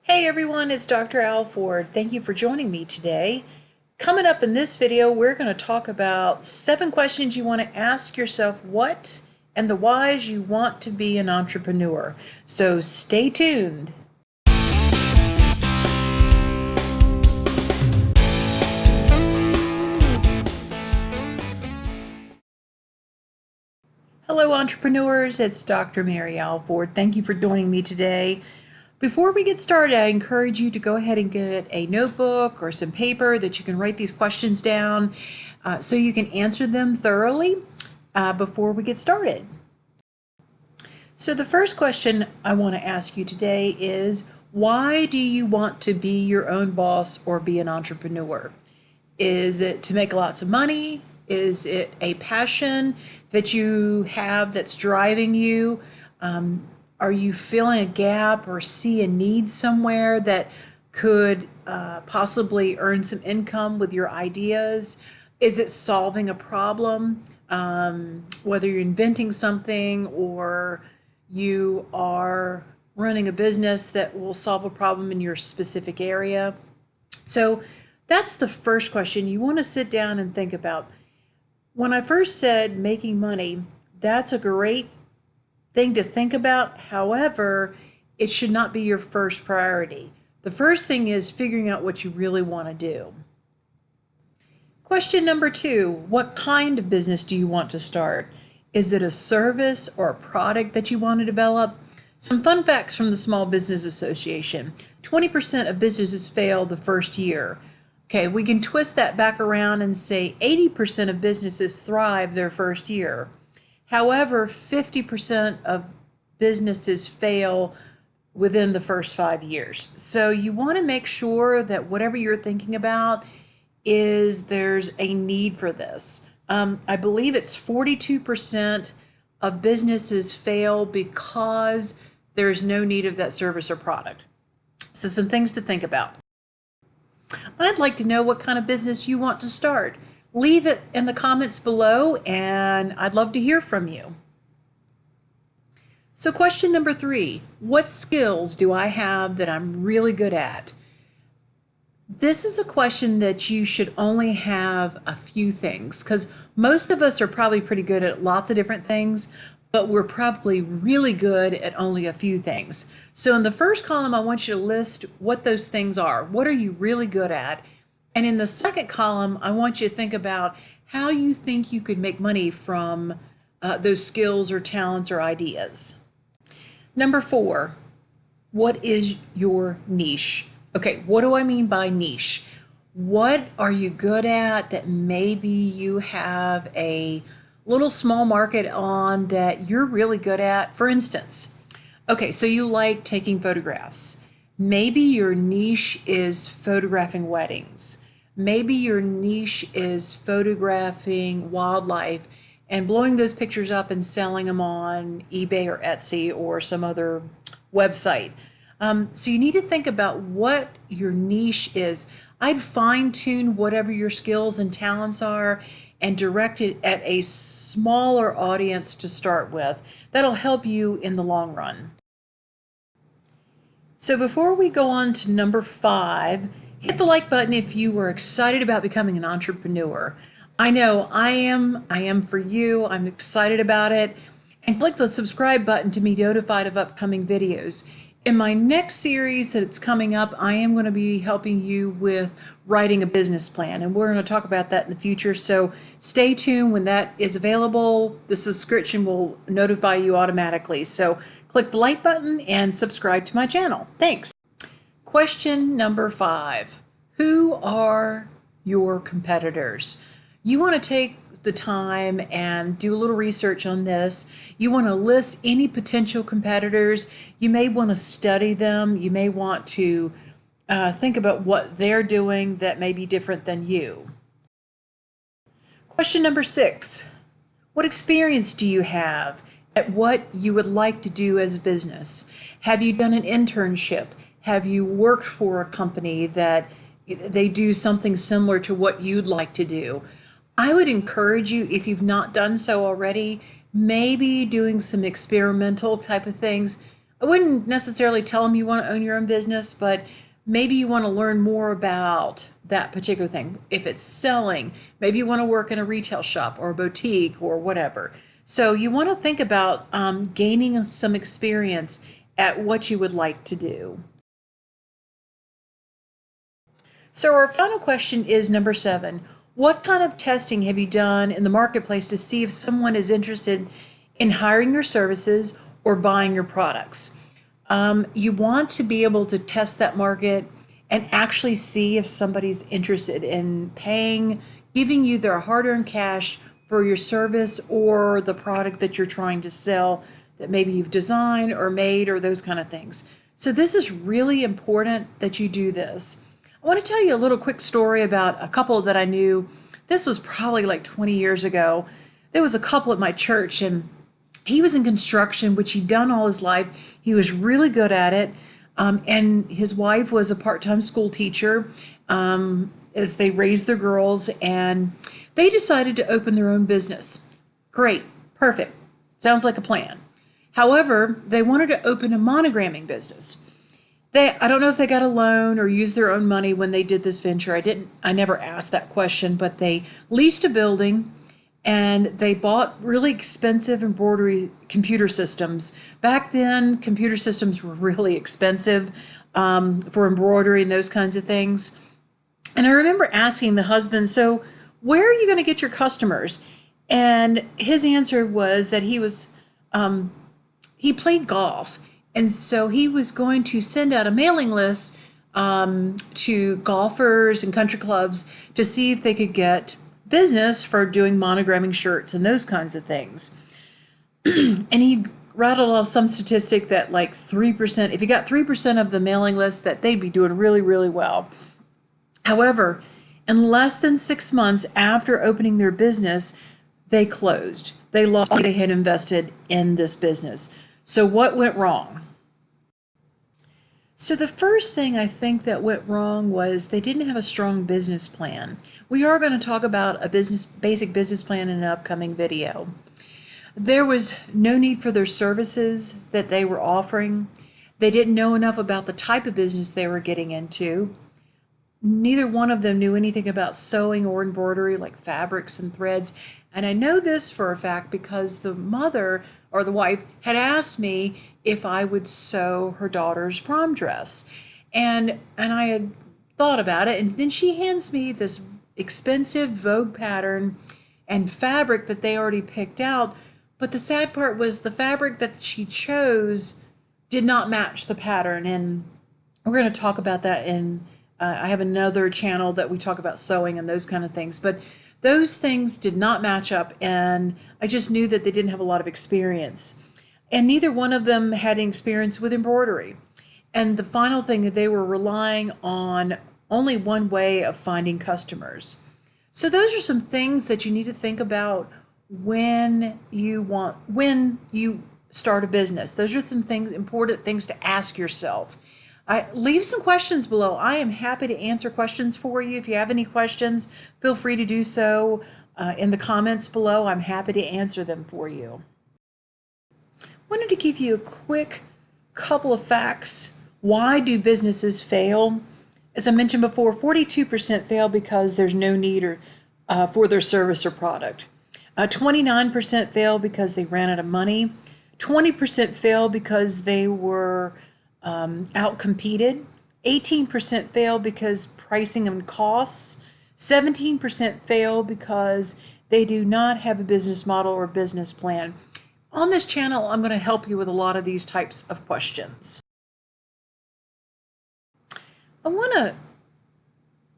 Hey everyone, it's Dr. Alford. Thank you for joining me today. Coming up in this video, we're going to talk about 7 questions you want to ask yourself what and the whys you want to be an entrepreneur. So stay tuned. Hello entrepreneurs, it's Dr. Mary Alford. Thank you for joining me today. Before we get started, I encourage you to go ahead and get a notebook or some paper that you can write these questions down so you can answer them thoroughly before we get started. So the first question I want to ask you today is, why do you want to be your own boss or be an entrepreneur? Is it to make lots of money? Is it a passion that you have that's driving you? Are you feeling a gap or see a need somewhere that could possibly earn some income with your ideas? Is it solving a problem? Whether you're inventing something or you are running a business that will solve a problem in your specific area. So that's the first question you want to sit down and think about. When I first said making money, that's a great thing to think about. However, it should not be your first priority. The first thing is figuring out what you really want to do. Question number 2, what kind of business do you want to start? Is it a service or a product that you want to develop? Some fun facts from the Small Business Association. 20% of businesses fail the first year. Okay, we can twist that back around and say 80% of businesses thrive their first year. However, 50% of businesses fail within the first 5 years. So you want to make sure that whatever you're thinking about there's a need for this. I believe it's 42% of businesses fail because there's no need of that service or product. So some things to think about. I'd like to know what kind of business you want to start. Leave it in the comments below and I'd love to hear from you. So question number 3, what skills do I have that I'm really good at? This is a question that you should only have a few things, because most of us are probably pretty good at lots of different things, but we're probably really good at only a few things. So in the first column, I want you to list what those things are. What are you really good at? And in the second column, I want you to think about how you think you could make money from those skills or talents or ideas. Number 4, what is your niche? Okay, what do I mean by niche? What are you good at that maybe you have a little small market on that you're really good at? For instance, okay, so you like taking photographs. Maybe your niche is photographing weddings. Maybe your niche is photographing wildlife and blowing those pictures up and selling them on eBay or Etsy or some other website. So you need to think about what your niche is. I'd fine-tune whatever your skills and talents are and direct it at a smaller audience to start with. That'll help you in the long run. So before we go on to number 5, hit the like button if you were excited about becoming an entrepreneur. I know I am for you. I'm excited about it. And click the subscribe button to be notified of upcoming videos. In my next series that's coming up, I am going to be helping you with writing a business plan, and we're going to talk about that in the future. So stay tuned. When that is available, the subscription will notify you automatically. So click the like button and subscribe to my channel. Thanks. Question number 5, who are your competitors? You want to take the time and do a little research on this. You want to list any potential competitors. You may want to study them. You may want to think about what they're doing that may be different than you. Question number 6, what experience do you have at what you would like to do as a business? Have you done an internship? Have you worked for a company that they do something similar to what you'd like to do? I would encourage you, if you've not done so already, maybe doing some experimental type of things I wouldn't necessarily tell them you want to own your own business, but maybe you want to learn more about that particular thing. If it's selling, maybe you want to work in a retail shop or a boutique or whatever. So you want to think about gaining some experience at what you would like to do. So our final question is number 7. What kind of testing have you done in the marketplace to see if someone is interested in hiring your services or buying your products? You want to be able to test that market and actually see if somebody's interested in paying, giving you their hard-earned cash for your service or the product that you're trying to sell that maybe you've designed or made or those kind of things. So this is really important that you do this. I want to tell you a little quick story about a couple that I knew. This was probably like 20 years ago. There was a couple at my church, and he was in construction, which he'd done all his life. He was really good at it. And his wife was a part-time school teacher as they raised their girls, and they decided to open their own business. Great, perfect. Sounds like a plan. However, they wanted to open a monogramming business. I don't know if they got a loan or used their own money when they did this venture. I never asked that question, but they leased a building and they bought really expensive embroidery computer systems. Back then, computer systems were really expensive for embroidery and those kinds of things. And I remember asking the husband, so where are you going to get your customers? And his answer was that he played golf. And so he was going to send out a mailing list to golfers and country clubs to see if they could get business for doing monogramming shirts and those kinds of things. And he rattled off some statistic that like 3%, if you got 3% of the mailing list, that they'd be doing really, really well. However, in less than 6 months after opening their business, they closed. They lost what they had invested in this business. So what went wrong? So the first thing I think that went wrong was they didn't have a strong business plan. We are going to talk about a basic business plan in an upcoming video. There was no need for their services that they were offering. They didn't know enough about the type of business they were getting into. Neither one of them knew anything about sewing or embroidery, like fabrics and threads. And I know this for a fact because the mother or the wife had asked me if I would sew her daughter's prom dress. And I had thought about it, and then she hands me this expensive Vogue pattern and fabric that they already picked out. But the sad part was the fabric that she chose did not match the pattern. And we're going to talk about that in, I have another channel that we talk about sewing and those kind of things. But those things did not match up, and I just knew that they didn't have a lot of experience. And neither one of them had any experience with embroidery. And the final thing, they were relying on only one way of finding customers. So those are some things that you need to think about when you start a business. Those are some things, important things to ask yourself. Leave some questions below. I am happy to answer questions for you. If you have any questions, feel free to do so in the comments below. I'm happy to answer them for you. Wanted to give you a quick couple of facts. Why do businesses fail? As I mentioned before, 42% fail because there's no need for their service or product. 29% fail because they ran out of money. 20% fail because they were outcompeted. 18% fail because pricing and costs. 17% fail because they do not have a business model or business plan. On this channel, I'm going to help you with a lot of these types of questions. I want to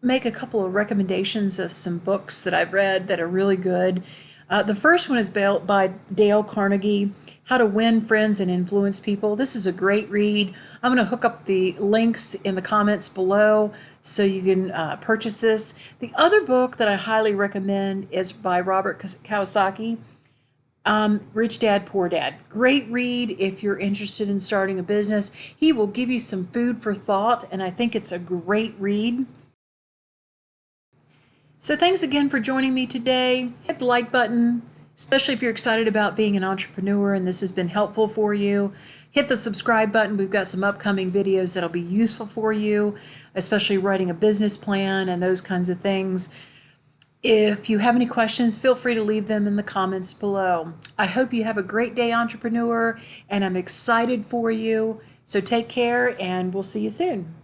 make a couple of recommendations of some books that I've read that are really good. The first one is by Dale Carnegie, How to Win Friends and Influence People. This is a great read. I'm going to hook up the links in the comments below so you can purchase this. The other book that I highly recommend is by Robert Kiyosaki, Rich Dad, Poor Dad. Great read if you're interested in starting a business. He will give you some food for thought, and I think it's a great read. So thanks again for joining me today. Hit the like button, especially if you're excited about being an entrepreneur and this has been helpful for you. hit the subscribe button. We've got some upcoming videos that'll be useful for you, especially writing a business plan and those kinds of things. If you have any questions, feel free to leave them in the comments below. I hope you have a great day, entrepreneur, and I'm excited for you. So take care, and we'll see you soon.